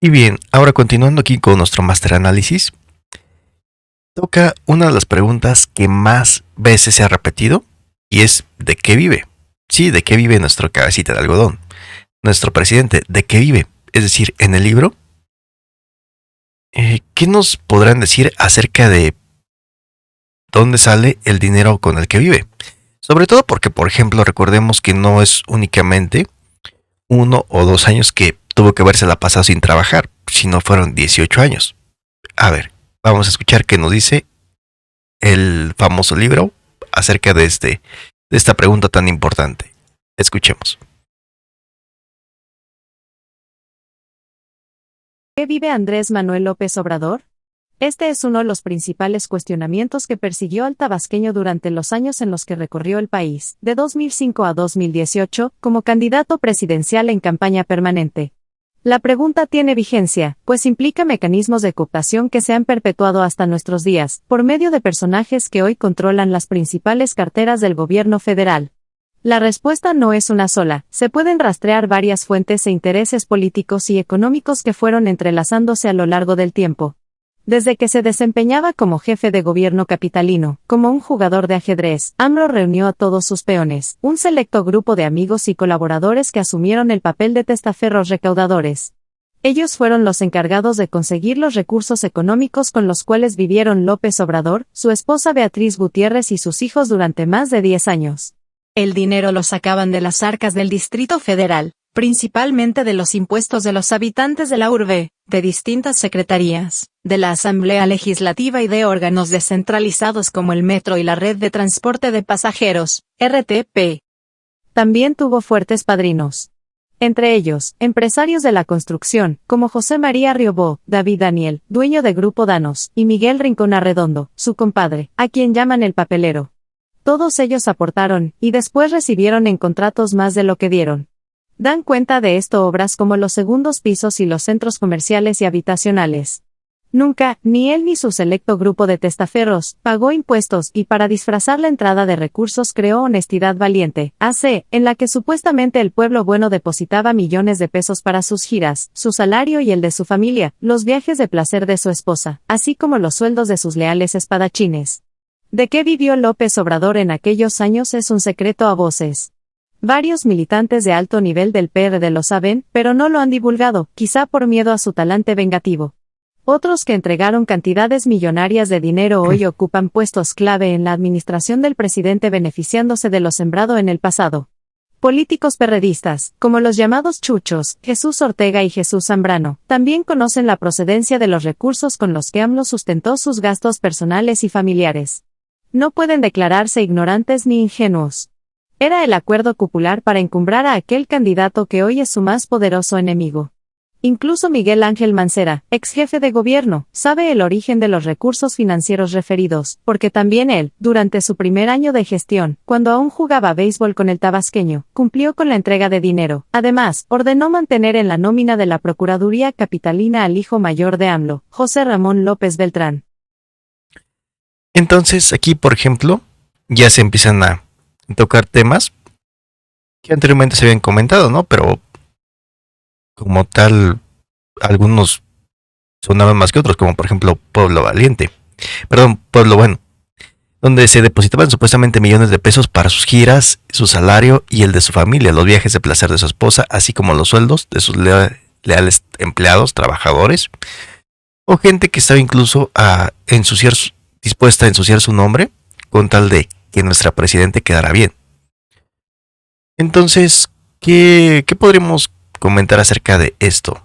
Y bien, ahora continuando aquí con nuestro Master Análisis, toca una de las preguntas que más veces se ha repetido y es ¿de qué vive? Sí, ¿de qué vive nuestro cabecita de algodón? Nuestro presidente, ¿de qué vive? Es decir, en el libro, ¿qué nos podrán decir acerca de dónde sale el dinero con el que vive? Sobre todo porque, por ejemplo, recordemos que no es únicamente 1 o 2 años que tuvo que haberse la pasado sin trabajar, sino fueron 18 años. A ver, vamos a escuchar qué nos dice el famoso libro acerca de esta pregunta tan importante. Escuchemos. ¿Qué vive Andrés Manuel López Obrador? Este es uno de los principales cuestionamientos que persiguió al tabasqueño durante los años en los que recorrió el país, de 2005 a 2018, como candidato presidencial en campaña permanente. La pregunta tiene vigencia, pues implica mecanismos de cooptación que se han perpetuado hasta nuestros días, por medio de personajes que hoy controlan las principales carteras del gobierno federal. La respuesta no es una sola, se pueden rastrear varias fuentes e intereses políticos y económicos que fueron entrelazándose a lo largo del tiempo. Desde que se desempeñaba como jefe de gobierno capitalino, como un jugador de ajedrez, AMLO reunió a todos sus peones, un selecto grupo de amigos y colaboradores que asumieron el papel de testaferros recaudadores. Ellos fueron los encargados de conseguir los recursos económicos con los cuales vivieron López Obrador, su esposa Beatriz Gutiérrez y sus hijos durante más de 10 años. El dinero lo sacaban de las arcas del Distrito Federal, principalmente de los impuestos de los habitantes de la urbe, de distintas secretarías, de la Asamblea Legislativa y de órganos descentralizados como el Metro y la Red de Transporte de Pasajeros, RTP. También tuvo fuertes padrinos. Entre ellos, empresarios de la construcción, como José María Riobó, David Daniel, dueño de Grupo Danos, y Miguel Rincón Arredondo, su compadre, a quien llaman el papelero. Todos ellos aportaron, y después recibieron en contratos más de lo que dieron. Dan cuenta de esto obras como los segundos pisos y los centros comerciales y habitacionales. Nunca, ni él ni su selecto grupo de testaferros, pagó impuestos y para disfrazar la entrada de recursos creó Honestidad Valiente, AC, en la que supuestamente el pueblo bueno depositaba millones de pesos para sus giras, su salario y el de su familia, los viajes de placer de su esposa, así como los sueldos de sus leales espadachines. ¿De qué vivió López Obrador en aquellos años es un secreto a voces? Varios militantes de alto nivel del PRD lo saben, pero no lo han divulgado, quizá por miedo a su talante vengativo. Otros que entregaron cantidades millonarias de dinero hoy ocupan puestos clave en la administración del presidente beneficiándose de lo sembrado en el pasado. Políticos perredistas, como los llamados chuchos, Jesús Ortega y Jesús Zambrano, también conocen la procedencia de los recursos con los que AMLO sustentó sus gastos personales y familiares. No pueden declararse ignorantes ni ingenuos. Era el acuerdo cupular para encumbrar a aquel candidato que hoy es su más poderoso enemigo. Incluso Miguel Ángel Mancera, ex jefe de gobierno, sabe el origen de los recursos financieros referidos, porque también él, durante su primer año de gestión, cuando aún jugaba béisbol con el tabasqueño, cumplió con la entrega de dinero. Además, ordenó mantener en la nómina de la Procuraduría Capitalina al hijo mayor de AMLO, José Ramón López Beltrán. Entonces, aquí, por ejemplo, ya se empiezan a tocar temas que anteriormente se habían comentado, ¿no? Pero como tal, algunos sonaban más que otros, como por ejemplo Pueblo Valiente, Pueblo Bueno, donde se depositaban supuestamente millones de pesos para sus giras, su salario y el de su familia, los viajes de placer de su esposa, así como los sueldos de sus leales empleados, trabajadores, o gente que estaba incluso dispuesta a ensuciar su nombre con tal de que nuestra presidente quedara bien. Entonces, ¿qué podríamos comentar acerca de esto?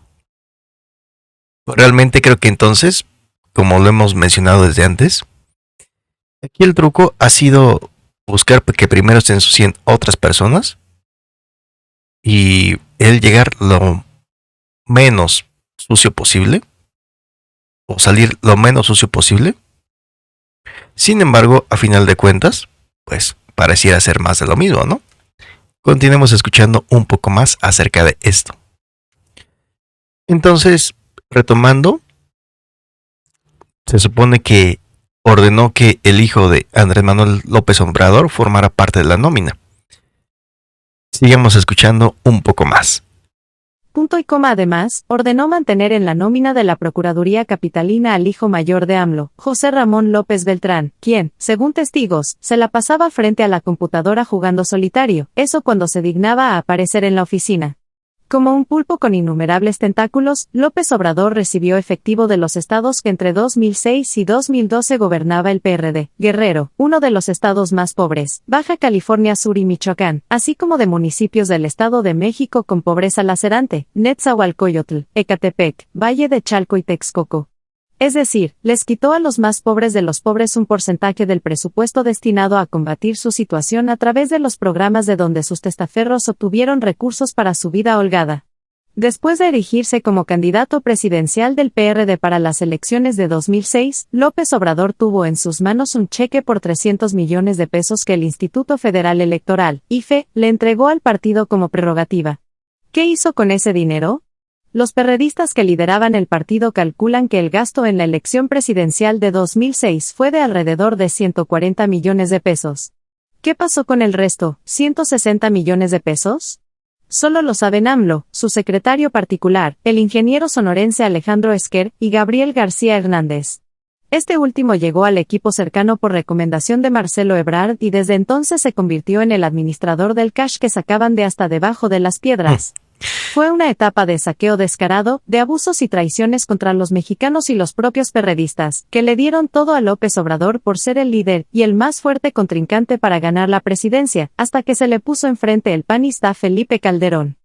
Realmente creo que entonces, como lo hemos mencionado desde antes, aquí el truco ha sido buscar que primero se ensucien otras personas y él llegar lo menos sucio posible o salir lo menos sucio posible. Sin embargo, a final de cuentas, pues pareciera ser más de lo mismo, ¿no? Continuemos escuchando un poco más acerca de esto. Entonces, retomando, se supone que ordenó que el hijo de Andrés Manuel López Obrador formara parte de la nómina. Sigamos escuchando un poco más. Punto y coma. Además, ordenó mantener en la nómina de la Procuraduría Capitalina al hijo mayor de AMLO, José Ramón López Beltrán, quien, según testigos, se la pasaba frente a la computadora jugando solitario, eso cuando se dignaba a aparecer en la oficina. Como un pulpo con innumerables tentáculos, López Obrador recibió efectivo de los estados que entre 2006 y 2012 gobernaba el PRD: Guerrero, uno de los estados más pobres, Baja California Sur y Michoacán, así como de municipios del Estado de México con pobreza lacerante: Netzahualcóyotl, Ecatepec, Valle de Chalco y Texcoco. Es decir, les quitó a los más pobres de los pobres un porcentaje del presupuesto destinado a combatir su situación a través de los programas de donde sus testaferros obtuvieron recursos para su vida holgada. Después de erigirse como candidato presidencial del PRD para las elecciones de 2006, López Obrador tuvo en sus manos un cheque por 300 millones de pesos que el Instituto Federal Electoral, IFE, le entregó al partido como prerrogativa. ¿Qué hizo con ese dinero? Los perredistas que lideraban el partido calculan que el gasto en la elección presidencial de 2006 fue de alrededor de 140 millones de pesos. ¿Qué pasó con el resto, 160 millones de pesos? Solo lo saben AMLO, su secretario particular, el ingeniero sonorense Alejandro Esquer, y Gabriel García Hernández. Este último llegó al equipo cercano por recomendación de Marcelo Ebrard y desde entonces se convirtió en el administrador del cash que sacaban de hasta debajo de las piedras. Fue una etapa de saqueo descarado, de abusos y traiciones contra los mexicanos y los propios perredistas, que le dieron todo a López Obrador por ser el líder y el más fuerte contrincante para ganar la presidencia, hasta que se le puso enfrente el panista Felipe Calderón.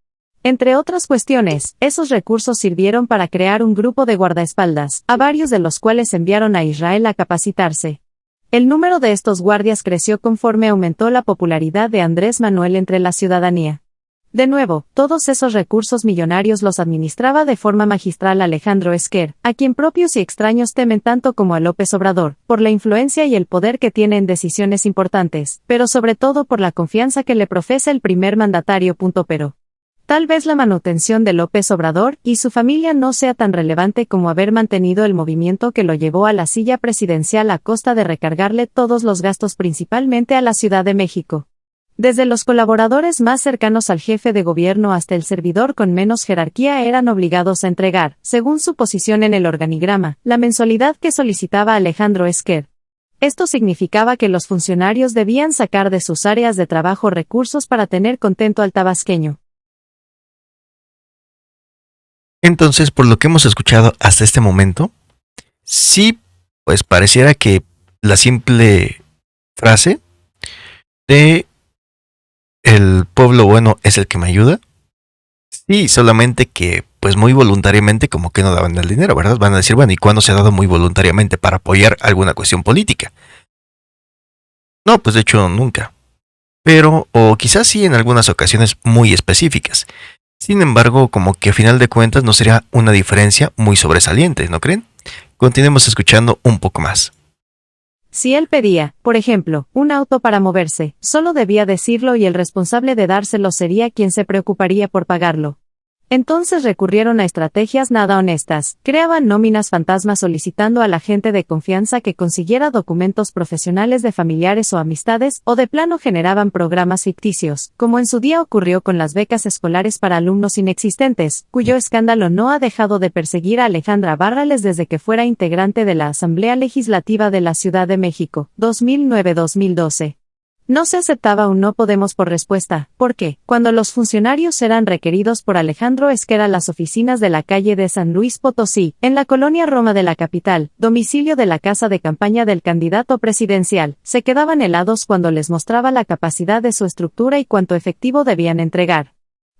Entre otras cuestiones, esos recursos sirvieron para crear un grupo de guardaespaldas, a varios de los cuales enviaron a Israel a capacitarse. El número de estos guardias creció conforme aumentó la popularidad de Andrés Manuel entre la ciudadanía. De nuevo, todos esos recursos millonarios los administraba de forma magistral Alejandro Esquer, a quien propios y extraños temen tanto como a López Obrador, por la influencia y el poder que tiene en decisiones importantes, pero sobre todo por la confianza que le profesa el primer mandatario. Pero tal vez la manutención de López Obrador y su familia no sea tan relevante como haber mantenido el movimiento que lo llevó a la silla presidencial a costa de recargarle todos los gastos principalmente a la Ciudad de México. Desde los colaboradores más cercanos al jefe de gobierno hasta el servidor con menos jerarquía eran obligados a entregar, según su posición en el organigrama, la mensualidad que solicitaba Alejandro Esquer. Esto significaba que los funcionarios debían sacar de sus áreas de trabajo recursos para tener contento al tabasqueño. Entonces, por lo que hemos escuchado hasta este momento, sí, pues pareciera que la simple frase de el pueblo bueno es el que me ayuda, sí, solamente que pues muy voluntariamente como que no daban el dinero, ¿verdad? Van a decir, bueno, ¿y cuándo se ha dado muy voluntariamente para apoyar alguna cuestión política? No, pues de hecho nunca. Pero, o quizás sí en algunas ocasiones muy específicas. Sin embargo, como que a final de cuentas no sería una diferencia muy sobresaliente, ¿no creen? Continuemos escuchando un poco más. Si él pedía, por ejemplo, un auto para moverse, solo debía decirlo y el responsable de dárselo sería quien se preocuparía por pagarlo. Entonces recurrieron a estrategias nada honestas, creaban nóminas fantasmas solicitando a la gente de confianza que consiguiera documentos profesionales de familiares o amistades, o de plano generaban programas ficticios, como en su día ocurrió con las becas escolares para alumnos inexistentes, cuyo escándalo no ha dejado de perseguir a Alejandra Barrales desde que fuera integrante de la Asamblea Legislativa de la Ciudad de México, 2009-2012. No se aceptaba un no podemos por respuesta, porque, cuando los funcionarios eran requeridos por Alejandro Esquer a las oficinas de la calle de San Luis Potosí, en la colonia Roma de la capital, domicilio de la casa de campaña del candidato presidencial, se quedaban helados cuando les mostraba la capacidad de su estructura y cuánto efectivo debían entregar.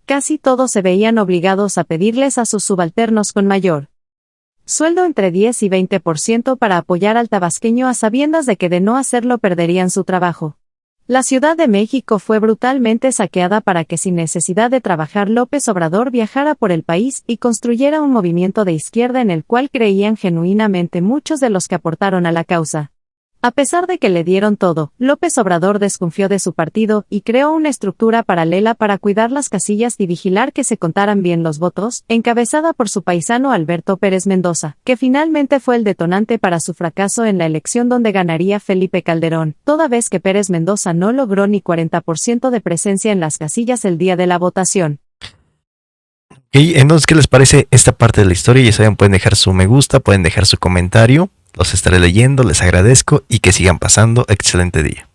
Casi todos se veían obligados a pedirles a sus subalternos con mayor sueldo entre 10 y 20% para apoyar al tabasqueño a sabiendas de que de no hacerlo perderían su trabajo. La Ciudad de México fue brutalmente saqueada para que sin necesidad de trabajar López Obrador viajara por el país y construyera un movimiento de izquierda en el cual creían genuinamente muchos de los que aportaron a la causa. A pesar de que le dieron todo, López Obrador desconfió de su partido y creó una estructura paralela para cuidar las casillas y vigilar que se contaran bien los votos, encabezada por su paisano Alberto Pérez Mendoza, que finalmente fue el detonante para su fracaso en la elección donde ganaría Felipe Calderón, toda vez que Pérez Mendoza no logró ni 40% de presencia en las casillas el día de la votación. Entonces, ¿qué les parece esta parte de la historia? Ya saben, pueden dejar su me gusta, pueden dejar su comentario. Los estaré leyendo, les agradezco y que sigan pasando excelente día.